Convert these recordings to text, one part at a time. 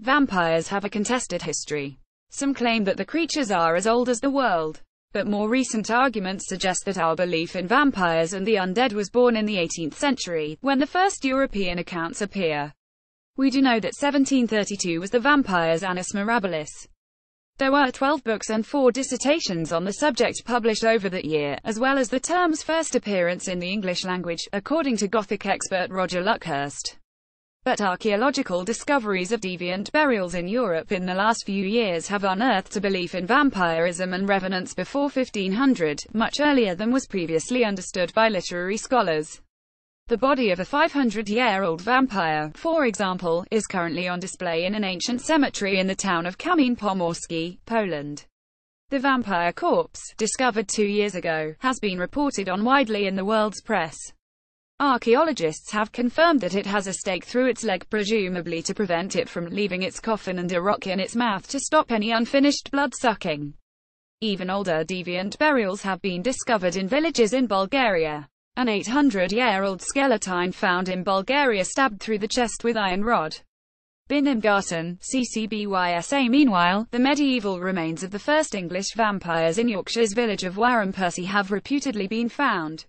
Vampires have a contested history. Some claim that the creatures are as old as the world, but more recent arguments suggest that our belief in vampires and the undead was born in the 18th century, when the first European accounts appear. We do know that 1732 was the vampire's Annus Mirabilis. There were 12 books and 4 dissertations on the subject published over that year, as well as the term's first appearance in the English language, according to Gothic expert Roger Luckhurst. But archaeological discoveries of deviant burials in Europe in the last few years have unearthed a belief in vampirism and revenants before 1500, much earlier than was previously understood by literary scholars. The body of a 500-year-old vampire, for example, is currently on display in an ancient cemetery in the town of Kamień Pomorski, Poland. The vampire corpse, discovered 2 years ago, has been reported on widely in the world's press. Archaeologists have confirmed that it has a stake through its leg, presumably to prevent it from leaving its coffin, and a rock in its mouth to stop any unfinished blood-sucking. Even older deviant burials have been discovered in villages in Bulgaria. An 800-year-old skeleton found in Bulgaria stabbed through the chest with iron rod. Binham CCBYSA. Meanwhile, the medieval remains of the first English vampires in Yorkshire's village of Wareham Percy have reputedly been found.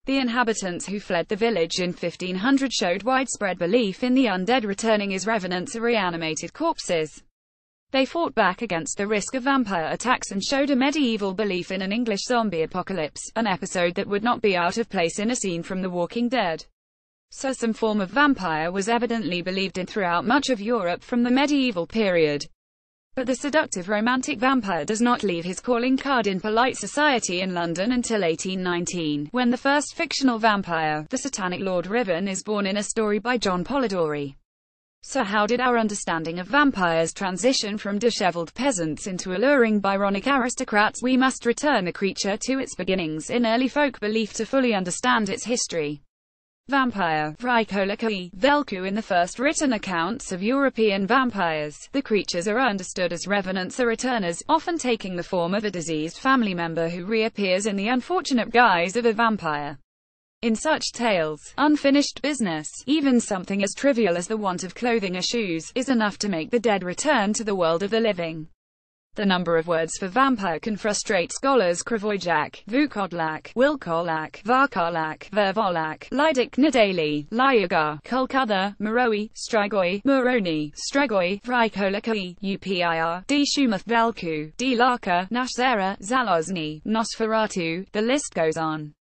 The inhabitants who fled the village in 1500 showed widespread belief in the undead returning as revenants or reanimated corpses. They fought back against the risk of vampire attacks and showed a medieval belief in an English zombie apocalypse, an episode that would not be out of place in a scene from The Walking Dead. So some form of vampire was evidently believed in throughout much of Europe from the medieval period. But the seductive romantic vampire does not leave his calling card in polite society in London until 1819, when the first fictional vampire, the satanic Lord Riven, is born in a story by John Polidori. So how did our understanding of vampires transition from disheveled peasants into alluring Byronic aristocrats? We must return the creature to its beginnings in early folk belief to fully understand its history. Vampire, Vrykolakai, Velku. In the first written accounts of European vampires, the creatures are understood as revenants or returners, often taking the form of a diseased family member who reappears in the unfortunate guise of a vampire. In such tales, unfinished business, even something as trivial as the want of clothing or shoes, is enough to make the dead return to the world of the living. The number of words for vampire can frustrate scholars. Kravojak, Vukodlak, Wilkolak, Varkolak, Vervolak, Lidik Nadali, Lyaga, Kulkutha, Moroi, Strigoi, Moroni, Stregoi, Vrykolakai, Upir, D. Shumath Velku, D. Laka, Nashzera, Zalozny, Nosferatu, the list goes on.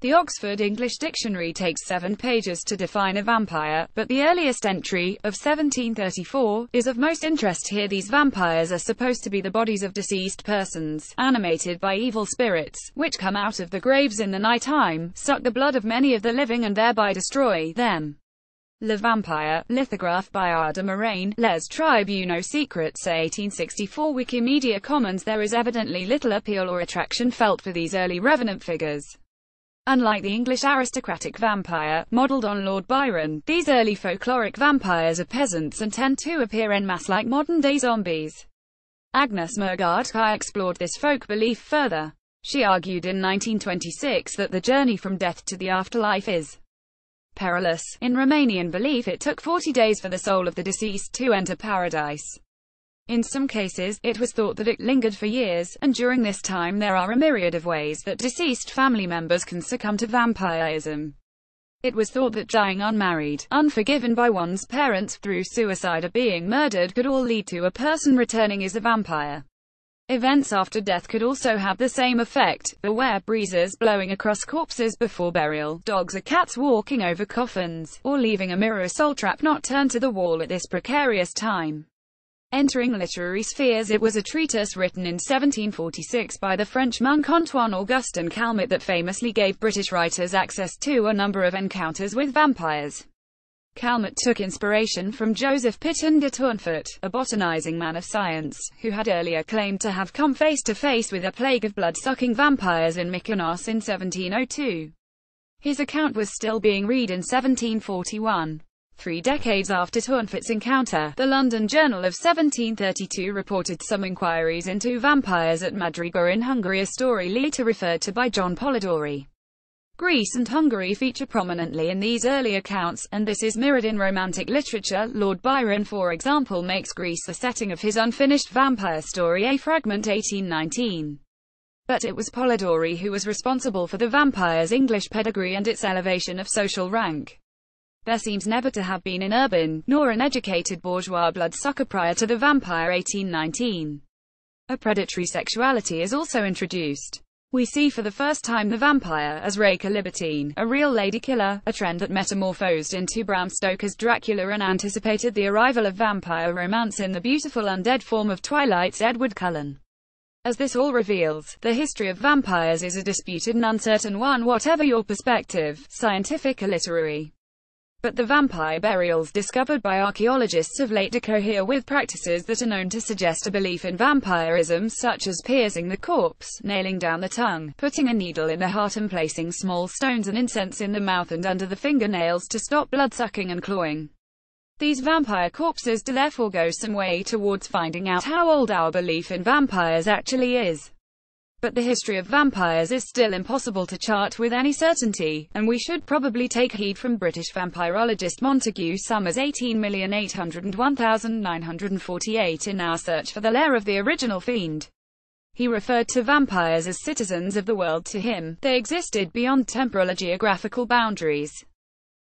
The Oxford English Dictionary takes 7 pages to define a vampire, but the earliest entry, of 1734, is of most interest here. These vampires are supposed to be the bodies of deceased persons, animated by evil spirits, which come out of the graves in the night time, suck the blood of many of the living and thereby destroy them. Le Vampire, lithograph by Ada Moraine, Les Tribunaux Secrets, 1864. Wikimedia Commons. There is evidently little appeal or attraction felt for these early revenant figures. Unlike the English aristocratic vampire, modelled on Lord Byron, these early folkloric vampires are peasants and tend to appear en masse like modern-day zombies. Agnes Murgatka explored this folk belief further. She argued in 1926 that the journey from death to the afterlife is perilous. In Romanian belief, it took 40 days for the soul of the deceased to enter paradise. In some cases, it was thought that it lingered for years, and during this time there are a myriad of ways that deceased family members can succumb to vampirism. It was thought that dying unmarried, unforgiven by one's parents, through suicide or being murdered could all lead to a person returning as a vampire. Events after death could also have the same effect. Beware breezes blowing across corpses before burial, dogs or cats walking over coffins, or leaving a mirror or soul trap not turned to the wall at this precarious time. Entering literary spheres. It was a treatise written in 1746 by the French monk Antoine Augustin Calmet that famously gave British writers access to a number of encounters with vampires. Calmet took inspiration from Joseph Pitton de Tournefort, a botanizing man of science, who had earlier claimed to have come face to face with a plague of blood-sucking vampires in Mykonos in 1702. His account was still being read in 1741. 3 decades after Tournefort's encounter, the London Journal of 1732 reported some inquiries into vampires at Madrigal in Hungary, a story later referred to by John Polidori. Greece and Hungary feature prominently in these early accounts, and this is mirrored in Romantic literature. Lord Byron, for example, makes Greece the setting of his unfinished vampire story, A Fragment, 1819. But it was Polidori who was responsible for the vampire's English pedigree and its elevation of social rank. There seems never to have been an urban, nor an educated bourgeois bloodsucker prior to the vampire 1819. A predatory sexuality is also introduced. We see for the first time the vampire as Raker Libertine, a real lady killer, a trend that metamorphosed into Bram Stoker's Dracula and anticipated the arrival of vampire romance in the beautiful undead form of Twilight's Edward Cullen. As this all reveals, the history of vampires is a disputed and uncertain one, whatever your perspective, scientific or literary. But the vampire burials discovered by archaeologists of late cohere with practices that are known to suggest a belief in vampirism, such as piercing the corpse, nailing down the tongue, putting a needle in the heart and placing small stones and incense in the mouth and under the fingernails to stop blood-sucking and clawing. These vampire corpses do therefore go some way towards finding out how old our belief in vampires actually is. But the history of vampires is still impossible to chart with any certainty, and we should probably take heed from British vampirologist Montague Summers 18,801,948 in our search for the lair of the original fiend. He referred to vampires as citizens of the world. To him, they existed beyond temporal or geographical boundaries.